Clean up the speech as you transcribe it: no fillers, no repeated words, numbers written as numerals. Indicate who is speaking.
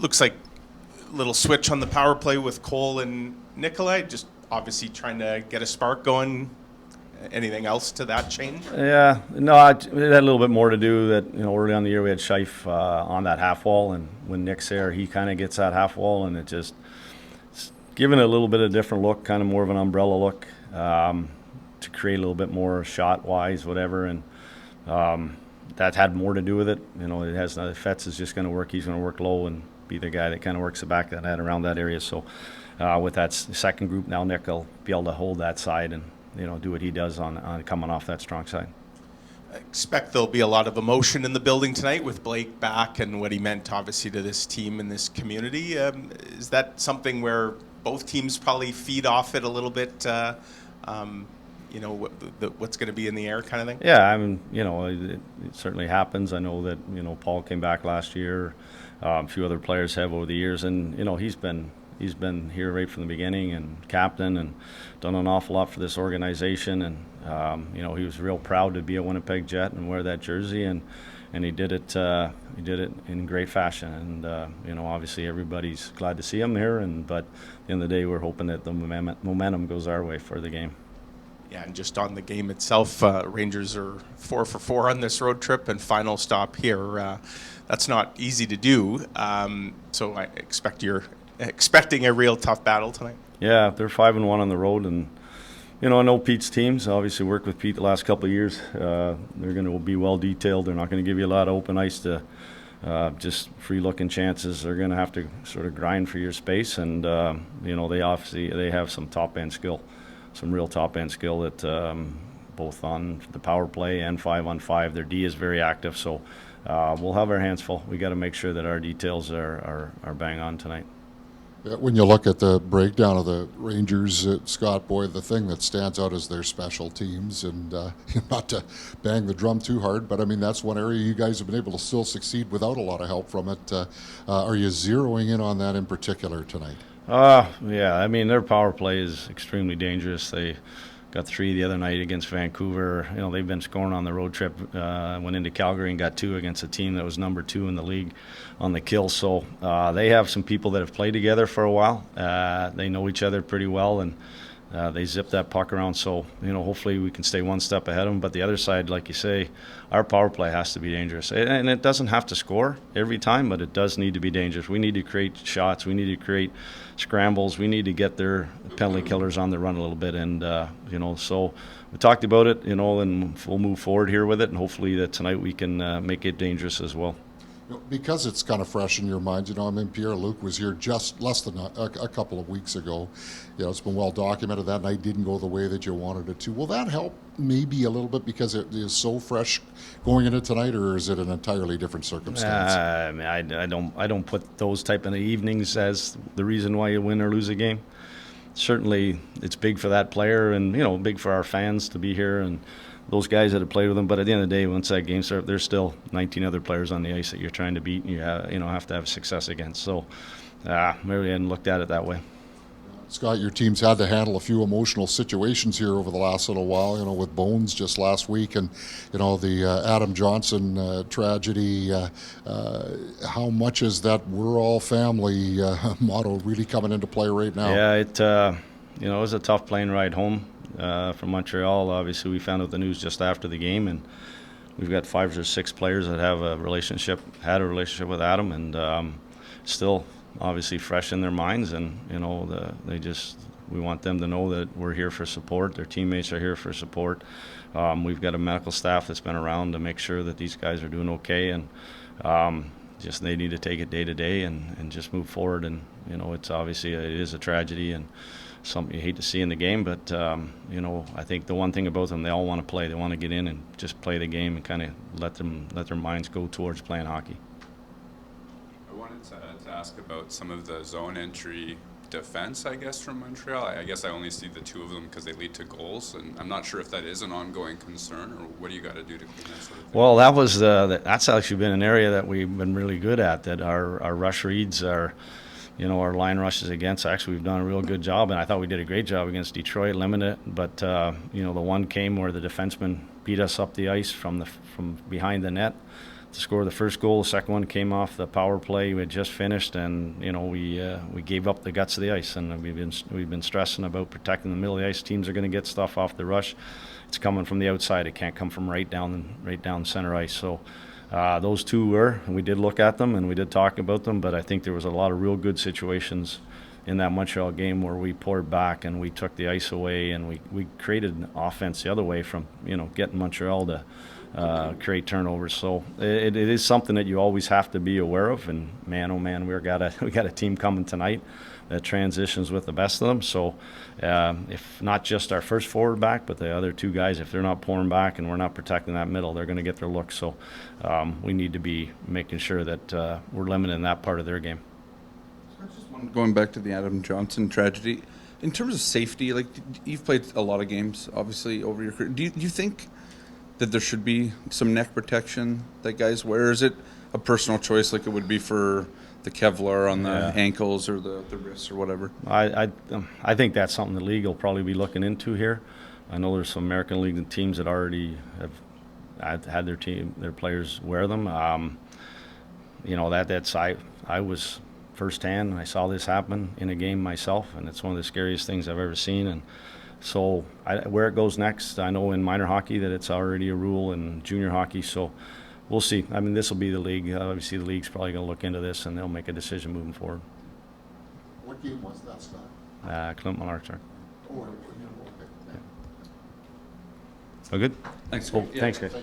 Speaker 1: looks like a little switch on the power play with Cole and Nikolai, just obviously trying to get a spark going. Anything else to that change?
Speaker 2: Yeah, no, it had a little bit more to do that, early on in the year we had Scheif on that half wall, and when Nick's there, he kind of gets that half wall, and it's giving it a little bit of a different look, kind of more of an umbrella look, to create a little bit more shot-wise, whatever, and that had more to do with it. It has Fetz is just going to work. He's going to work low and be the guy that kind of works the back of that net around that area. So with that second group now, Nick will be able to hold that side and do what he does on coming off that strong side.
Speaker 1: I expect there'll be a lot of emotion in the building tonight with Blake back and what he meant obviously to this team and this community. Is that something where both teams probably feed off it a little bit? What's going to be in the air kind of thing?
Speaker 2: Yeah, I mean, it certainly happens. I know that, Paul came back last year. A few other players have over the years, and, he's been here right from the beginning and captain and done an awful lot for this organization. And, he was real proud to be a Winnipeg Jet and wear that jersey, and he did it in great fashion. And, obviously everybody's glad to see him here. But at the end of the day, we're hoping that the momentum goes our way for the game.
Speaker 1: Yeah, and just on the game itself, Rangers are 4 for 4 on this road trip and final stop here. That's not easy to do. So I expect you're expecting a real tough battle tonight.
Speaker 2: Yeah, they're 5-1 on the road, and I know Pete's teams. Obviously, worked with Pete the last couple of years. They're going to be well detailed. They're not going to give you a lot of open ice to just free-looking chances. They're going to have to sort of grind for your space, and they have some top-end skill. Some real top-end skill that both on the power play and 5-on-5. Their D is very active, so we'll have our hands full. We got to make sure that our details are bang on tonight.
Speaker 3: When you look at the breakdown of the Rangers, Scott, boy, the thing that stands out is their special teams, and not to bang the drum too hard, but I mean that's one area you guys have been able to still succeed without a lot of help from it. Are you zeroing in on that in particular tonight?
Speaker 2: Yeah, I mean, their power play is extremely dangerous. They got 3 the other night against Vancouver. They've been scoring on the road trip. Went into Calgary and got 2 against a team that was number 2 in the league on the kill. So they have some people that have played together for a while. They know each other pretty well, and they zip that puck around. So, hopefully we can stay one step ahead of them. But the other side, like you say, our power play has to be dangerous. And it doesn't have to score every time, but it does need to be dangerous. We need to create shots. We need to create scrambles. We need to get their penalty killers on the run a little bit. And, so we talked about it, and we'll move forward here with it. And hopefully that tonight we can make it dangerous as well.
Speaker 3: Because it's kind of fresh in your minds, Pierre-Luc was here just less than a couple of weeks ago. It's been well documented that night didn't go the way that you wanted it to. Will that help maybe a little bit because it is so fresh going into tonight, or is it an entirely different circumstance?
Speaker 2: I don't put those type of evenings as the reason why you win or lose a game. Certainly, it's big for that player, and big for our fans to be here and those guys that have played with them. But at the end of the day, once that game starts, there's still 19 other players on the ice that you're trying to beat, and you have to have success against. So maybe I hadn't looked at it that way.
Speaker 3: Scott, your team's had to handle a few emotional situations here over the last little while, with Bones just last week and, the Adam Johnson tragedy. How much is that we're all family motto really coming into play right now?
Speaker 2: Yeah, it was a tough plane ride home from Montreal. Obviously, we found out the news just after the game, and we've got 5 or 6 players that had a relationship with Adam, and still obviously fresh in their minds. And we want them to know that we're here for support. Their teammates are here for support. We've got a medical staff that's been around to make sure that these guys are doing okay, and they need to take it day to day and just move forward. And it's obviously it is a tragedy and something you hate to see in the game, but I think the one thing about them, they all want to play. They want to get in and just play the game and kind of let their minds go towards playing hockey.
Speaker 4: I wanted to ask about some of the zone entry defense, I guess, from Montreal. I guess I only see the 2 of them because they lead to goals, and I'm not sure if that is an ongoing concern, or what do you got to do to clean that sort of thing?
Speaker 2: Well, that's actually been an area that we've been really good at, that our rush reads are – our line rushes against. Actually, we've done a real good job, and I thought we did a great job against Detroit, limited it. But the one came where the defenseman beat us up the ice from behind the net. to score the first goal. The second one came off the power play. We had just finished, and we gave up the guts of the ice, and we've been stressing about protecting the middle of the ice. Teams are going to get stuff off the rush. It's coming from the outside. It can't come from right down center ice. So those two were, and we did look at them and we did talk about them. But I think there was a lot of real good situations in that Montreal game where we poured back and we took the ice away, and we created an offense the other way from getting Montreal to create turnovers. So it is something that you always have to be aware of. And man, oh man, we got a team coming tonight that transitions with the best of them. So if not just our first forward back, but the other two guys, if they're not pouring back and we're not protecting that middle, they're going to get their looks. So we need to be making sure that we're limiting that part of their game.
Speaker 5: Going back to the Adam Johnson tragedy, in terms of safety, like you've played a lot of games, obviously, over your career. Do you think that there should be some neck protection that guys wear? Or is it a personal choice, like it would be for the Kevlar on the ankles or the wrists or whatever?
Speaker 2: I think that's something the league will probably be looking into here. I know there's some American League teams that already have had their players wear them. I was firsthand. I saw this happen in a game myself, and it's one of the scariest things I've ever seen. And so where it goes next, I know in minor hockey that it's already a rule in junior hockey. So we'll see. I mean, this will be the league. Obviously, the league's probably going to look into this, and they'll make a decision moving forward.
Speaker 3: What game was that, Scott?
Speaker 2: Clint Monarchs.
Speaker 3: Oh, okay.
Speaker 2: Oh, good?
Speaker 5: Thanks.
Speaker 2: Thanks, guys.